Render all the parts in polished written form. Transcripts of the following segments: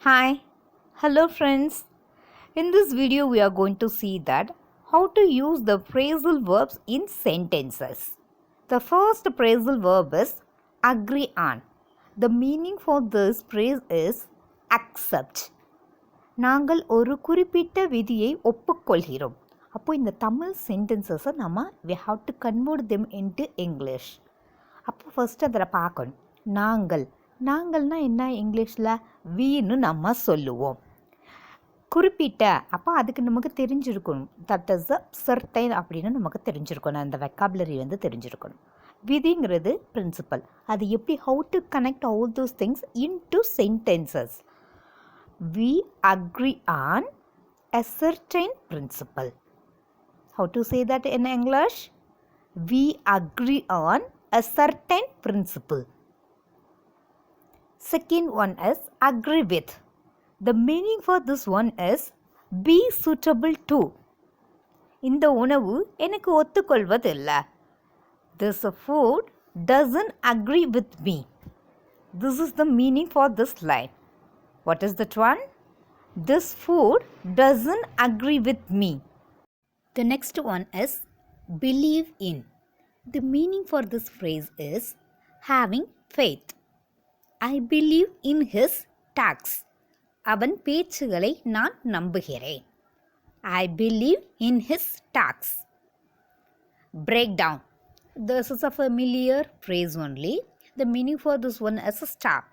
Hi, hello friends. In this video we are going to see that how to use the phrasal verbs in sentences. The first phrasal verb is agree on. The meaning for this phrase is accept. நாங்கள் ஒரு குறிப்பிட்ட விதியை ஒப்புக்கொள்கிறோம். அப்போ இந்த தமிழ் சென்டென்சஸை நம்ம we have to convert them into English. அப்போ first அதில் பார்க்கணும். நாங்கள்னா என்ன இங்கிலீஷில் வீன்னு நம்ம சொல்லுவோம். குறிப்பிட்ட அப்போ அதுக்கு நமக்கு தெரிஞ்சிருக்கணும். தட் இஸ் அ சர்டைன் அப்படின்னு நமக்கு தெரிஞ்சிருக்கணும். அந்த வெக்காபுலரி தெரிஞ்சிருக்கணும். விதிங்கிறது பிரின்சிபல். அது எப்படி how to connect all those things in to sentences. We agree on a certain principle. How to say that in English? We agree on a certain principle. Second one is agree with. The meaning for this one is be suitable to. இந்த உணவு எனக்கு ஒத்துக்கொள்வதில்லை. This food doesn't agree with me. This is the meaning for this line. What is that one? This food doesn't agree with me. The next one is believe in. The meaning for this phrase is having faith. I believe in his talks. அவன் பேச்சுகளை நான் நம்புகிறேன். I believe in his talks. Break down. This is a familiar phrase only. The meaning for this one is stop.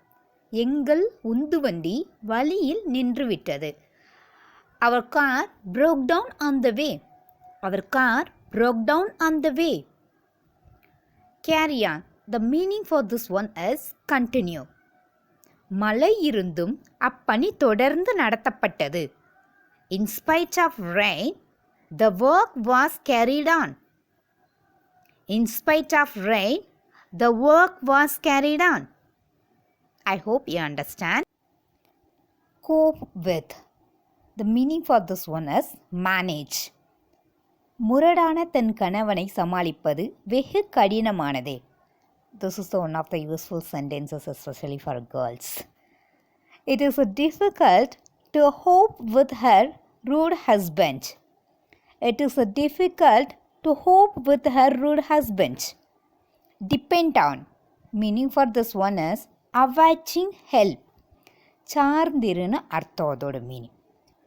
எங்கள் உந்துவண்டி வழியில் நின்றுவிட்டது. Our car broke down on the way. Our car broke down on the way. Carry on. The meaning for this one is continue. மழை இருந்தும் அப்பணி தொடர்ந்து நடத்தப்பட்டது. In spite of rain, the work was carried on. In spite of rain, the work was carried on. I hope you understand. Cope with. The meaning for this one is manage. முரடான தன் கணவனை சமாளிப்பது வெகு கடினமானதே. This is one of the useful sentences especially for girls. It is difficult to cope with her rude husband. It is difficult to cope with her rude husband. Depend on. Meaning for this one is awaiting help. சார்ந்திருன்னு அர்த்தம் அதோட meaning.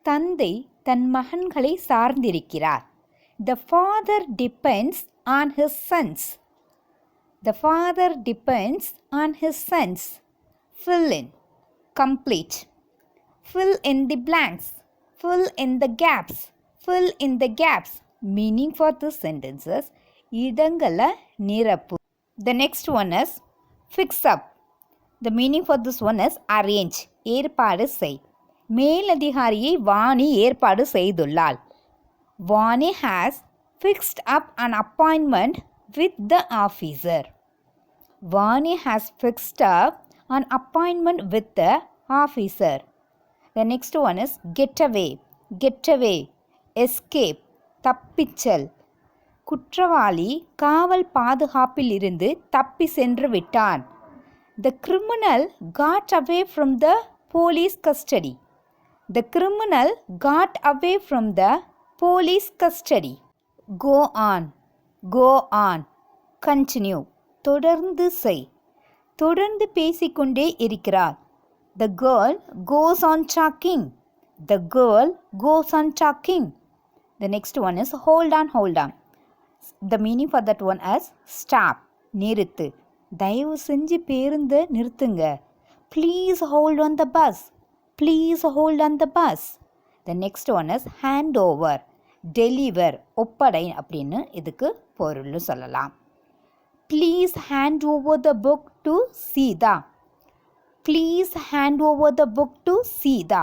தந்தை தன் மகன்களை சார்ந்திருக்கிறார். The father depends on his sons. The father depends on his sons. Fill in. Complete. Fill in the blanks. Fill in the gaps. Fill in the gaps. Meaning for this sentences இடங்களை நிரப்பு. The next one is fix up. The meaning for this one is arrange. ஏற்பாடு செய். மேலதிகாரியை வாணி ஏற்பாடு செய்துள்ளாள். Vani has fixed up an appointment with the officer. Vani has fixed up an appointment with the officer. The next one is get away. Get away. Escape. தப்பிச்சல். குற்றவாளி காவல் பாதுகாப்பில் இருந்து தப்பி சென்று விட்டான். The criminal got away from the police custody. The criminal got away from the police custody. Go on. Go on. Continue. தொடர்ந்து செய். தொடர்ந்து பேசிக்கொண்டே இருக்கிறார். The girl goes on talking. The girl goes on talking. The next one is hold on, hold on. The meaning for that one is stop. நிறுத்து. தயவு செஞ்சு பேருந்தை நிறுத்துங்க. Please hold on the bus. Please hold on the bus. The next one is hand over. Deliver. ஒப்படை அப்படின்னு இதுக்கு பொருள் சொல்லலாம். Please hand over the book to Sita. Please hand over the book to Sita.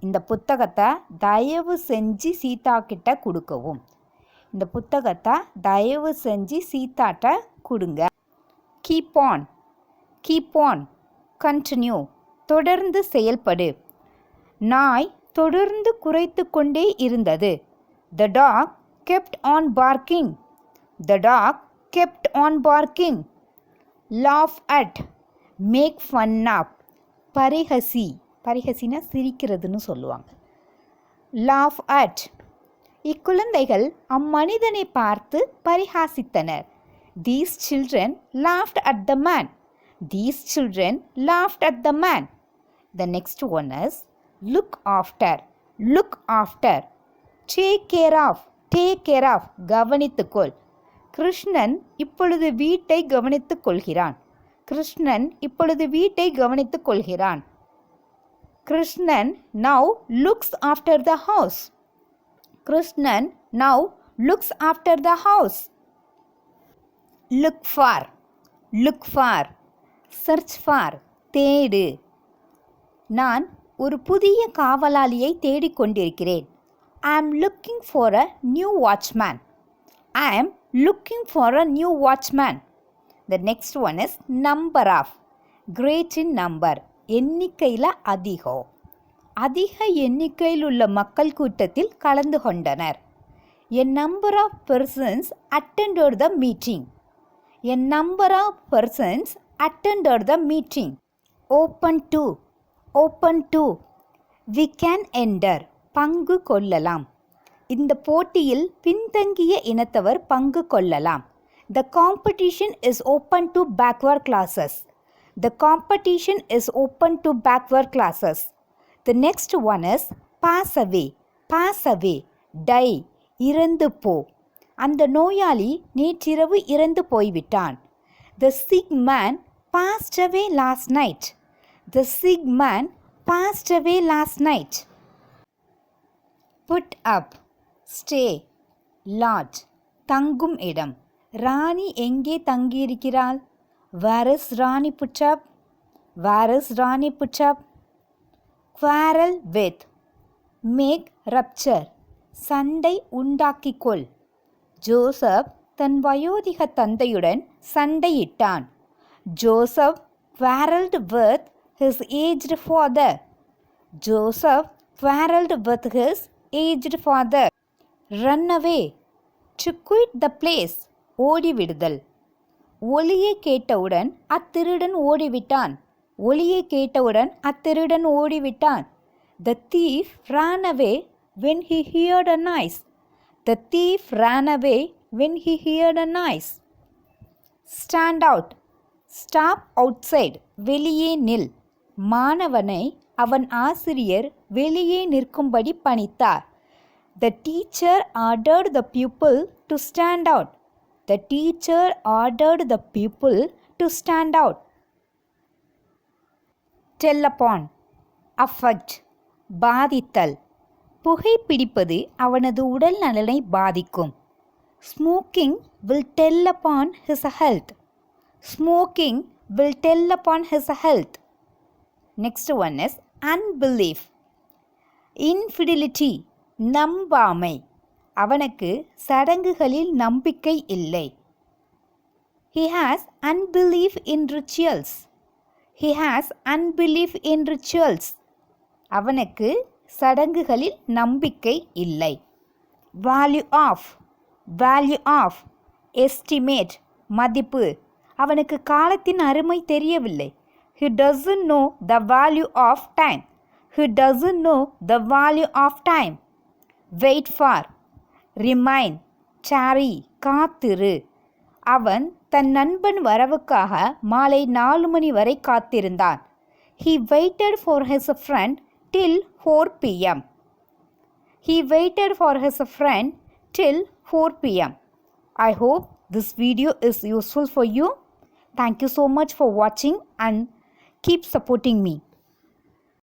இந்த புத்தகத்தை தயவு செஞ்சு சீதா கிட்ட கொடுக்கவும். இந்த புத்தகத்தை தயவு செஞ்சு சீதாட்ட கொடுங்க. Keep on. Keep on. Continue. தொடர்ந்து செயல்படு. நாய் தொடர்ந்து குரைத்து கொண்டே இருந்தது. The dog kept on barking. The dog kept on barking. Laugh at. Make fun of. பரிஹசி. பரிஹசினா சிரிக்கிறதுன்னு சொல்லுவாங்க. laugh at. இக்குழந்தைகள் அம்மனிதனை பார்த்து பரிகாசித்தனர். These children laughed at the man. These children laughed at the man. The next one is look after. Look after. Take care of. Take care of. கவனித்துக்கொள். Krishnan இப்பொழுது வீட்டை கவனித்துக் கொள்கிறான். கிருஷ்ணன் இப்பொழுது வீட்டை கவனித்துக் கொள்கிறான். Krishnan now looks after the house. Krishnan now looks after the house. Look for. Look for. Search for. தேடு. நான் ஒரு புதிய காவலாளியை தேடிக்கொண்டிருக்கிறேன். I am looking for a new watchman. I am looking for a new watchman. The next one is number of. Great in number. எண்ணிக்கையில் அதிகம். அதிக எண்ணிக்கையில் உள்ள மக்கள் கூட்டத்தில் கலந்து கொண்டனர். A number of persons attended the meeting. A number of persons attended the meeting. Open to. Open to. We can enter. பங்கு கொள்ளலாம். இந்த போட்டியில் பின்தங்கிய இனத்தவர் பங்கு கொள்ளலாம். The competition is open to backward classes. The competition is open to backward classes. The next one is pass away. Pass away. Die. இறந்து போ. அந்த நோயாளி நேற்றிரவு இறந்து போய்விட்டான். The sick man passed away last night. The sick man passed away last night. Put up. Stay. Lodge. தங்கும் இடம். ராணி எங்கே தங்கியிருக்கிறாள்? Where is Rani put up? Where is Rani put up? Quarrel with. Make rupture. சண்டை உண்டாக்கிக்கொள். Joseph தன் வயோதிக தந்தையுடன் சண்டையிட்டான். Joseph quarreled with his aged father. Joseph quarreled with his aged father. Run away. To quit the place. ஓடிவிடுதல். ஒலியை கேட்டவுடன் அத்திருடன் ஓடிவிட்டான். ஒலியை கேட்டவுடன் அத்திருடன் ஓடிவிட்டான். The thief ran away when he heard a noise. The thief ran away when he heard a noise. Stand out. Stop outside. வெளியே நில். மாணவனை அவன் ஆசிரியர் வெளியே நிற்கும்படி பணித்தார். The teacher ordered the pupil to stand out. The teacher ordered the pupil to stand out. Tell upon. Affect. பாதித்தல். புகைப்பிடிப்பது அவனது உடல் நலனை பாதிக்கும். Smoking will tell upon his health. Smoking will tell upon his health. Next one is unbelief. Infidelity. நம்பாமை. அவனுக்கு சடங்குகளில் நம்பிக்கை இல்லை. He has unbelief in rituals. He has unbelief in rituals. அவனுக்கு சடங்குகளில் நம்பிக்கை இல்லை. Value of. Value of. Estimate. மதிப்பு. அவனுக்கு காலத்தின் அருமை தெரியவில்லை. He doesn't know the value of time. He doesn't know the value of time. Wait for. Remain. Tarry. காத்திரு. அவன் தன் நண்பன் வரவுக்காக மாலை 4 மணி வரை காத்திருந்தான். He waited for his friend till 4 p.m. He waited for his friend till 4 p.m. I hope this video is useful for you. Thank you so much for watching and keep supporting me.